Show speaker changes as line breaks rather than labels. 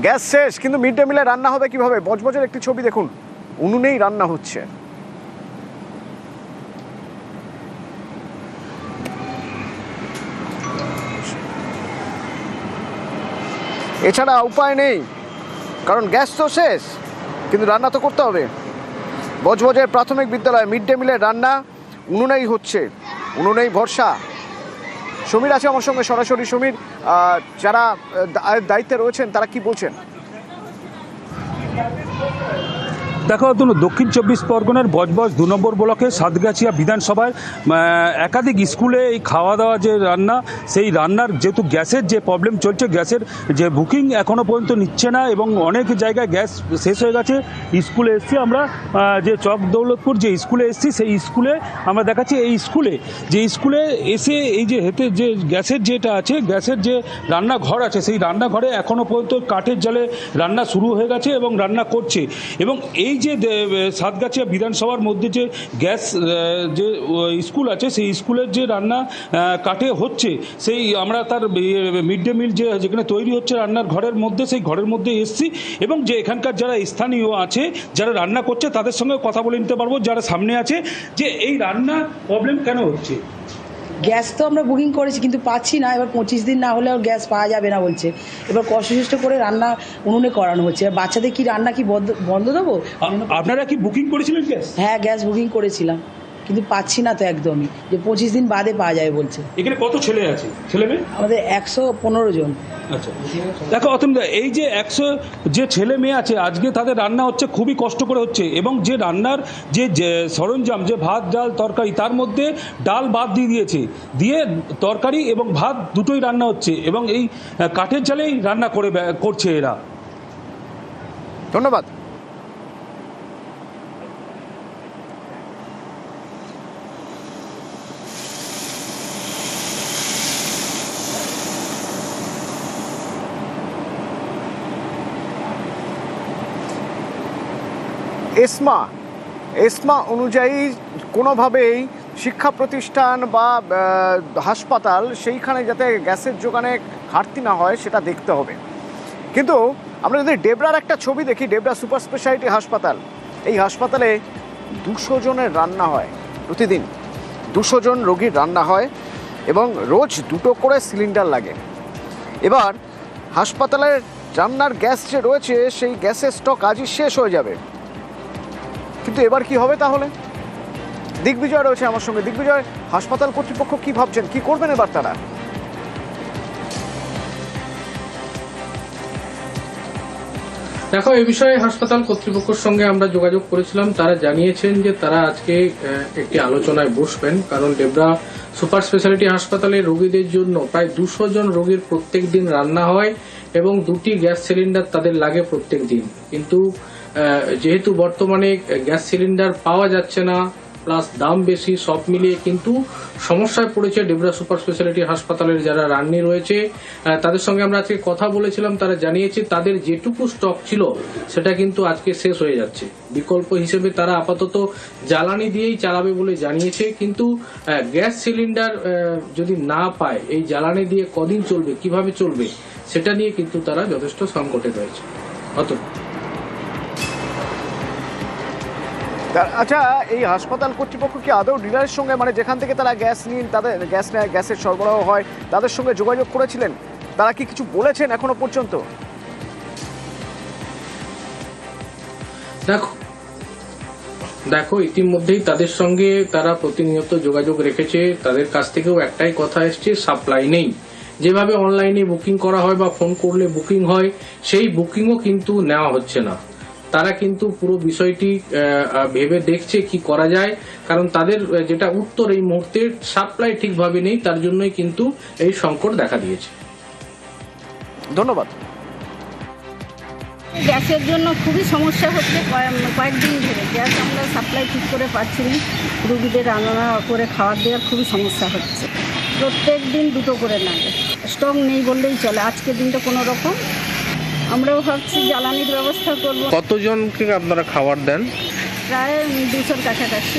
Gas শেষ, কিন্তু mid day মিলে রান্না হবে কিভাবে? বজবজের একটি ছবি দেখুন, উনুনেই রান্না হচ্ছে। এছাড়া উপায় নেই, কারণ গ্যাস তো শেষ, কিন্তু রান্না তো করতে হবে। বজবজের প্রাথমিক বিদ্যালয়ে মিড ডে মিলের রান্না উনুনেই হচ্ছে, উনুনেই ভরসা। সমীর আছে আমার সঙ্গে সরাসরি। সমীর, যারা দায়িত্বে রয়েছেন তারা কি বলছেন?
দেখো, দক্ষিণ 24 পরগনার বজবজ 2 নম্বর ব্লকে সাতগাছিয়া বিধানসভার একাধিক স্কুলে এই খাওয়া দাওয়া যে রান্না, সেই রান্নার যেহেতু গ্যাসের যে প্রবলেম চলছে, গ্যাসের যে বুকিং এখনও পর্যন্ত নিচ্ছে না এবং অনেক জায়গায় গ্যাস শেষ হয়ে গেছে। স্কুলে এসছি আমরা, যে চক দৌলতপুর যে স্কুলে এসছি, সেই স্কুলে আমরা দেখাচ্ছি। এই স্কুলে এসে এই যে হেঁটে যে গ্যাসের যেটা আছে, গ্যাসের যে রান্নাঘর আছে, সেই রান্নাঘরে এখনও পর্যন্ত কাঠের জালে রান্না শুরু হয়ে গেছে এবং রান্না করছে। এবং এই যে সাতগাছিয়া বিধানসভার মধ্যে যে গ্যাস যে স্কুল আছে, সেই স্কুলের যে রান্না কাঠে হচ্ছে, সেই আমরা তার মিড ডে মিল যেখানে তৈরি হচ্ছে রান্নার ঘরের মধ্যে, সেই ঘরের মধ্যে এসছি এবং যে এখানকার যারা স্থানীয় আছে, যারা রান্না করছে, তাদের সঙ্গে কথা বলে নিতে পারবো, যারা সামনে আছে, যে এই রান্না প্রবলেম কেন হচ্ছে।
গ্যাস তো আমরা বুকিং করেছি, কিন্তু পাচ্ছি না। এবার 25 দিন না হলে আর গ্যাস পাওয়া যাবে না বলছে। এবার কষ্ট করে রান্না উনুনে করানো হচ্ছে। বাচ্চাদের কি রান্না কি বন্ধ দেবো?
আপনারা কি বুকিং করেছিলেন গ্যাস?
হ্যাঁ, গ্যাস বুকিং করেছিলাম, কিন্তু পাচ্ছি না তো একদমই, যে 25 দিন বাদে পাওয়া যাবে বলছে।
এখানে কত ছেলে আছে, ছেলে মেয়ে?
আমাদের 115 জন।
আচ্ছা, দেখো অতনুদা, এই যে 100 যে ছেলে মেয়ে আছে, আজকে তাদের রান্না হচ্ছে, খুবই কষ্ট করে হচ্ছে। এবং যে রান্নার যে সরঞ্জাম, যে ভাত ডাল তরকারি, তার মধ্যে ডাল বাদ দিয়ে তরকারি এবং ভাত দুটোই রান্না হচ্ছে এবং এই কাঠের জালেই রান্না করছে এরা।
ধন্যবাদ। এসমা অনুযায়ী কোনোভাবেই শিক্ষা প্রতিষ্ঠান বা হাসপাতাল, সেইখানে যাতে গ্যাসের যোগানে ঘাটতি না হয় সেটা দেখতে হবে। কিন্তু আমরা যদি ডেবরার একটা ছবি দেখি, ডেবরা সুপার স্পেশালিটি হাসপাতাল, এই হাসপাতালে 200 জনের রান্না হয় প্রতিদিন। 200 জন রোগীর রান্না হয় এবং রোজ 2টো করে সিলিন্ডার লাগে। এবার হাসপাতালের রান্নার গ্যাস যে রয়েছে, সেই গ্যাসের স্টক আজই শেষ হয়ে যাবে। কিন্তু এবার কি হবে তাহলে? দিগ্বিজয় রয়েছে আমার সঙ্গে। দিগ্বিজয়, হাসপাতাল কর্তৃপক্ষ কি ভাবছেন, কি করবেন এবার তারা?
দেখো, এই বিষয়ে হাসপাতাল কর্তৃপক্ষের সঙ্গে আমরা যোগাযোগ করেছিলাম। তারা জানিয়েছেন যে তারা আজকে একটি আলোচনায় বসবেন, কারণ ডেবরা সুপার স্পেশালিটি হাসপাতালে রোগীদের জন্য প্রায় 200 জন রোগীর প্রত্যেক দিন রান্না হয় এবং 2টি গ্যাস সিলিন্ডার তাদের লাগে প্রত্যেক দিন। কিন্তু যেহেতু বর্তমানে গ্যাস সিলিন্ডার পাওয়া যাচ্ছে না, প্লাস দাম বেশি, সব মিলিয়ে কিন্তু সমস্যায় পড়েছে ডেবরা সুপার স্পেশালিটি হাসপাতালের যারা রান্নি রয়েছে। তাদের সঙ্গে আমরা আজকে কথা বলেছিলাম। তারা জানিয়েছে তাদের যেটুকু স্টক ছিল সেটা কিন্তু আজকে শেষ হয়ে যাচ্ছে। বিকল্প হিসেবে তারা আপাতত জ্বালানি দিয়েই চালাবে বলে জানিয়েছে। কিন্তু গ্যাস সিলিন্ডার যদি না পায়, এই জ্বালানি দিয়ে কদিন চলবে, কিভাবে চলবে, সেটা নিয়ে কিন্তু তারা যথেষ্ট সংকটে রয়েছে।
আচ্ছা, এই হাসপাতাল কর্তৃপক্ষ কি আদৌ ডিলারের সঙ্গে, মানে যেখান থেকে তারা গ্যাস নিন, তাদের গ্যাসের সরবরাহ হয়, তাদের সঙ্গে যোগাযোগ করেছিলেন? তারা কি কিছু বলেছেন এখনো পর্যন্ত?
দেখো, ইতিমধ্যেই তাদের সঙ্গে তারা প্রতিনিয়ত যোগাযোগ রেখেছে। তাদের কাছ থেকেও একটাই কথা এসছে, সাপ্লাই নেই। যেভাবে অনলাইনে বুকিং করা হয় বা ফোন করলে বুকিং হয়, সেই বুকিংও কিন্তু নেওয়া হচ্ছে না। তারা কিন্তু পুরো বিষয়টি ভেবে দেখছে কি করা যায়, কারণ তাদের যেটা উত্তর, এই মুহূর্তে সাপ্লাই ঠিকভাবে নেই, তার জন্যই কিন্তু এই সংকট দেখা দিয়েছে।
ধন্যবাদ।
গ্যাসের জন্য খুবই সমস্যা হচ্ছে, কয়েকদিন ধরে গ্যাস আমরা সাপ্লাই ঠিক করে পাচ্ছি না। রুগীদের রান্না করে খাবার দেওয়ার খুবই সমস্যা হচ্ছে। প্রত্যেক দিন 2টো করে লাগে, স্টক নেই বললেই চলে। আজকের দিনটা কোনো রকম। আমরাও ভাবছি জ্বালানির ব্যবস্থা করব।
কতজনকে আপনারা খাবার দেন?
প্রায় 200-র কাছাকাছি।